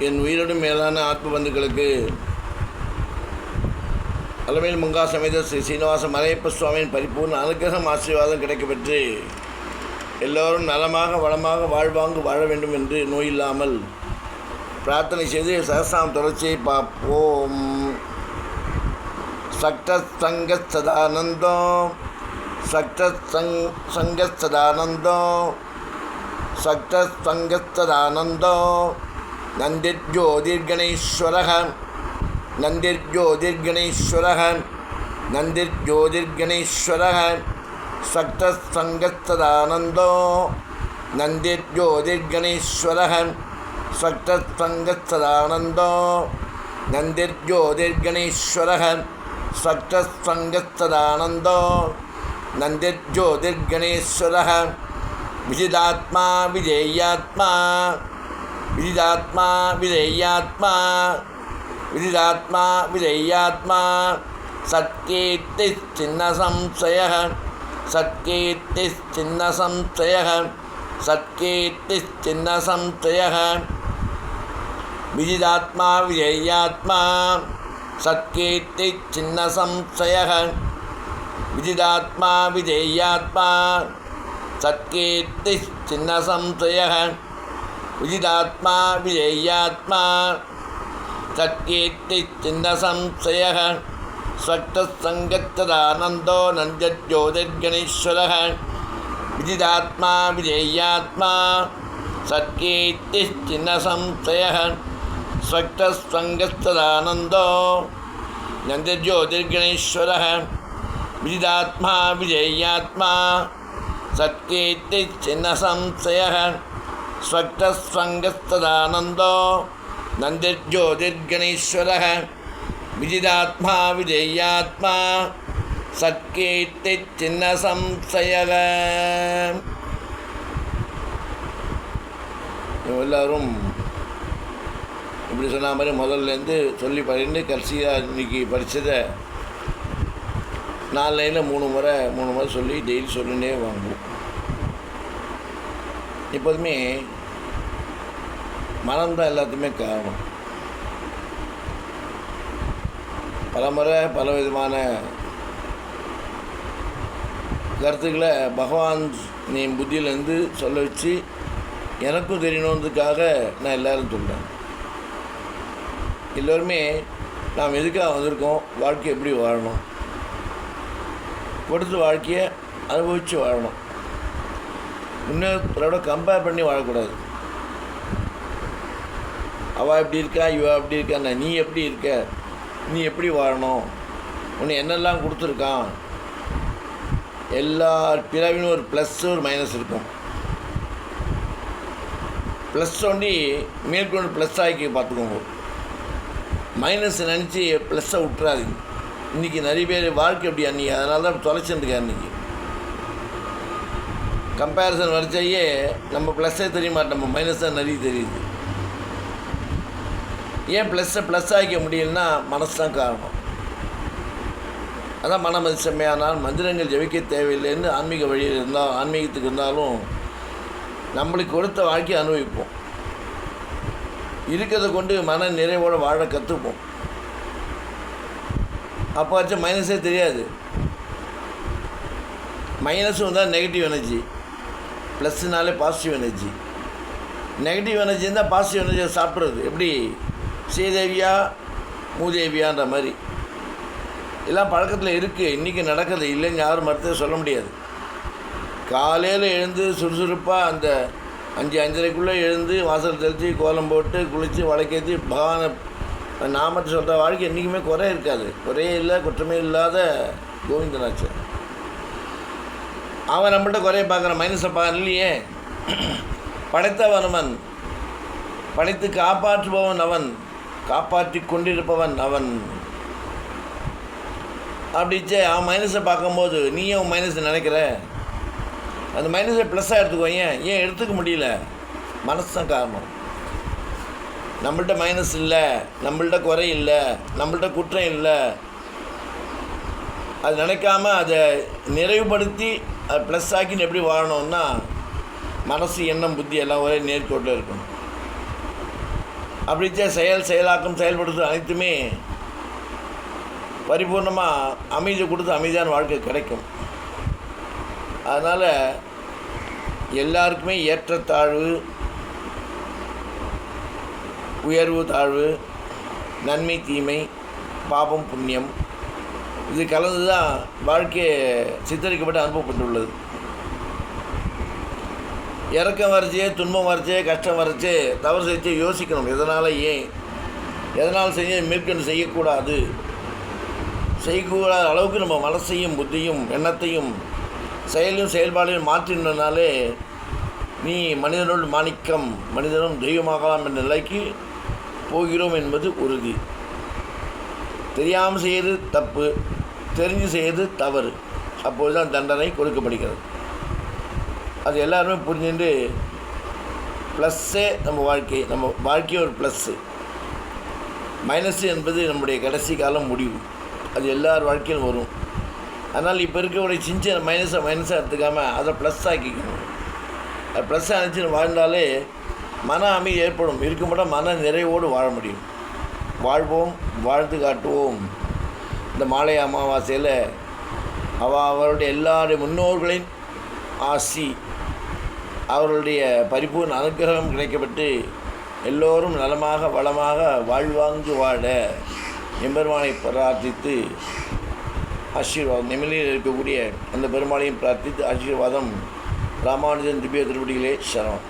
என் உயிரோடும் மேலான ஆத்ம பந்துக்களுக்கு அலமேல் முங்கா சமேத ஸ்ரீ சீனிவாச மலையப்ப சுவாமியின் பரிபூர்ண அனுகிரகம் ஆசீர்வாதம் கிடைக்கப்பெற்று எல்லோரும் நலமாக வளமாக வாழ்வாங்கு வாழ வேண்டும் என்று நோயில்லாமல் பிரார்த்தனை செய்து சகஸ்ரநாம தொடர்ச்சியை பார்ப்போம். சக்தசங்கத் சதானந்தோ சக்தசங்கத் சதானந்தோ சக்தசங்கத் சதானந்தோ நந்திர்ஜோதிர்கணேஸ்வரः நந்திர்ஜோதிர்கணேஸ்வரः நந்திர்ஜோதிர்கணேஸ்வரः சக்தசங்கத் சதானந்தோ நந்திர்ஜோதிர்கணேஸ்வரः சக்தசங்கத் சதானந்தோ நந்திர்ஜோதிர்கணேஸ்வரः சக்தசங்கத் சதானந்தோ நந்திர்ஜோதிர்கணேஸ்வரः விஜிதாத்மா விஜேயாத்மா விஜிதாத்மா விஜேயாத்மா விஜிதாத்மா விஜேயாத்மா சத்கீர்த்தி சின்ன சம்சயः சத்கீர்த்தி சின்ன சம்சயः சத்கீர்த்தி சின்ன சம்சயः விஜிதாத்மா விஜேயாத்மா சத்கீர்த்தி சின்ன சம்சயः விஜிதாத்மா விஜேயாத்மா சத்கீர்த்தி சின்ன சம்சயः விஜிதாத்மா விஜேயாத்மா சத்கீர்த்தி சின்ன சம்சயः சக்தசங்கத் சதானந்தோ நந்திர்ஜோதிர்கணேஸ்வரः விஜிதாத்மா விஜேயாத்மா சத்கீர்த்தி சின்ன சம்சயः சக்தசங்கத் சதானந்தோ நந்திர்ஜோதிர்கணேஸ்வரः விஜிதாத்மா விஜேயாத்மா சத்கீர்த்தி சின்ன சம்சயः சக்தசங்கத் சதானந்தோ நந்திர்ஜோதிர்கணேஸ்வரः விஜிதாத்மா விஜேயாத்மா சத்கீர்த்தி சின்ன சம்சயः. எல்லோரும் இப்படி சொன்ன மாதிரி முதல்லேருந்து சொல்லி படிந்து கடைசியாக இன்றைக்கி படித்ததை 4 லைனில் 3 முறை சொல்லி டெய்லி சொல்லினே வாங்குவோம். எப்போதுமே மனம்தான் எல்லாத்துக்குமே காரணம். பல முறை பல விதமான கருத்துக்களை பகவான் நீ புத்தியிலேருந்து சொல்ல வச்சு எனக்கும் தெரியணுன்றதுக்காக நான் எல்லோரும் சொல்கிறேன். எல்லோருமே நாம் எதுக்காக வந்திருக்கோம், வாழ்க்கை எப்படி வாழணும், கொடுத்த வாழ்க்கையை அனுபவித்து வாழணும். இன்னொருத்தரோட கம்பேர் பண்ணி வாழக்கூடாது. அவள் எப்படி இருக்கா, இவ எப்படி இருக்கா, நீ எப்படி இருக்க, நீ எப்படி வாழணும், உன்னை என்னெல்லாம் கொடுத்துருக்கான். எல்லா பிறவிலும் ஒரு ப்ளஸ் ஒரு மைனஸ் இருக்கும். ப்ளஸ் ஒண்டி மேற்கொண்டு ப்ளஸ் ஆக்கி பார்த்துக்கோங்க. மைனஸ் நினச்சி ப்ளஸ்ஸை விட்டுறாதீங்க. இன்றைக்கி நிறைய பேர் வாழ்க்கை எப்படி அன்றைக்கி அதனால தான் தொலைச்சிருக்கேன். இன்றைக்கி கம்பேரிசன் வரைச்சையே நம்ம ப்ளஸ்ஸே தெரிய மாட்டோம், நம்ம மைனஸ் தான் நிறைய தெரியுது. ஏன் ப்ளஸ்ஸை ப்ளஸ் ஆகிக்க முடியலன்னா மனசு தான் காரணம். அதான் மனமதி செம்மையானால் மந்திரங்கள் ஜெபிக்க தேவையில்லைன்னு ஆன்மீக வழியில் இருந்தால் ஆன்மீகத்துக்கு இருந்தாலும் நம்மளுக்கு கொடுத்த வாழ்க்கையை அனுபவிப்போம். இருக்கிறத கொண்டு மன நிறைவோடு வாழ கற்றுப்போம். அப்போச்சும் மைனஸே தெரியாது. மைனஸும் தான் நெகட்டிவ் எனர்ஜி, ப்ளஸ்னாலே பாசிட்டிவ் எனர்ஜி. நெகட்டிவ் எனர்ஜி இருந்தால் பாசிட்டிவ் எனர்ஜியை சாப்பிட்றது. எப்படி ஸ்ரீதேவியா மூதேவியான்ற மாதிரி எல்லாம் பழக்கத்தில் இருக்குது. இன்றைக்கி நடக்கிறது இல்லைன்னு யாரும் மறுத்து சொல்ல முடியாது. காலையில் எழுந்து சுறுசுறுப்பாக அந்த 5-5:30க்குள்ளே எழுந்து வாசல் தெளித்து கோலம் போட்டு குளித்து வழக்கேற்றி பகவானை நாமத்தை சொல்கிற வாழ்க்கை என்றைக்குமே குறை இருக்காது. குறையே இல்லை, குற்றமே இல்லாத கோவிந்தனாச்சு. அவன் நம்மள்கிட்ட குறைய பார்க்குறான், மைனஸை பார்க்க இல்லையே. படைத்தவன் அவன், படைத்து காப்பாற்றுபவன் அவன், காப்பாற்றி கொண்டிருப்பவன் அவன். அப்படிச்சே அவன் மைனஸை பார்க்கும்போது நீயும் அவன் மைனஸை நினைக்கிற. அந்த மைனஸை ப்ளஸ்ஸாக எடுத்துக்கோ. ஏன் எடுத்துக்க முடியல? மனசு தான் காரணம். நம்மள்கிட்ட மைனஸ் இல்லை, நம்மள்கிட்ட குறை இல்லை, நம்மள்கிட்ட குற்றம் இல்லை. அது நினைக்காம அதை நிறைவுபடுத்தி அதை ப்ளஸ் ஆக்கின்னு எப்படி வாழணும்னா மனசு எண்ணம் புத்தி எல்லாம் ஒரே நேர்கோட்டில் இருக்கணும். அப்படித்தான் செயலாக்கம் செயல்படுறது அனைத்துமே பரிபூர்ணமாக அமைதி கொடுத்து அமைதியான வாழ்க்கை கிடைக்கும். அதனால் எல்லாருக்குமே ஏற்றத்தாழ்வு, உயர்வு தாழ்வு, நன்மை தீமை, பாபம் புண்ணியம் இது கலந்து தான் வாழ்க்கையை சித்தரிக்கப்பட்டு அனுப்பப்பட்டுள்ளது. இறக்கம் வரைச்சே, துன்பம் வரைச்சே, கஷ்டம் வரைச்சே, தவறு செய்து யோசிக்கணும். எதனால், ஏன், எதனால் செஞ்சு மேற்கொண்டு செய்யக்கூடாது. செய்யக்கூடாத அளவுக்கு நம்ம மனசையும் புத்தியும் எண்ணத்தையும் செயலையும் செயல்பாடையும் மாற்றினாலே நீ மனிதனோடு மாணிக்கம், மனிதனும் தெய்வமாகலாம் என்ற நிலைக்கு போகிறோம் என்பது உறுதி. தெரியாமல் செய்வது தப்பு, தெரிஞ்சு செய்வது தவறு. அப்போது தான் தண்டனை கொடுக்கப்படுகிறது. அது எல்லாருமே புரிஞ்சுட்டு ப்ளஸ்ஸே நம்ம வாழ்க்கையே ஒரு ப்ளஸ்ஸு. மைனஸ்ஸு என்பது நம்முடைய கடைசி காலம் முடிவு. அது எல்லார் வாழ்க்கையிலும் வரும். அதனால் இப்போ இருக்கக்கூடிய சின்ன மைனஸாக எடுத்துக்காமல் அதை ப்ளஸ் ஆக்கிக்கணும். அது ப்ளஸ்ஸாக நினச்சி வாழ்ந்தாலே மன அமைதி ஏற்படும். இருக்கும்போது மன நிறைவோடு வாழ முடியும். வாழ்வோம், வாழ்ந்து காட்டுவோம். இந்த மாலை அமாவாசையில் அவருடைய எல்லாருடைய முன்னோர்களின் ஆசி, அவர்களுடைய பரிபூர்ண அனுகிரகம் கிடைக்கப்பட்டு எல்லோரும் நலமாக வளமாக வாழ்வாங்கு வாழ எம்பெருமானை பிரார்த்தித்து ஆசீர்வாதம், நிமிலில் இருக்கக்கூடிய அந்த பெருமாளையும் பிரார்த்தித்து ஆசீர்வாதம். ராமானுஜன் திவ்ய திருவடிகளே சரணம்.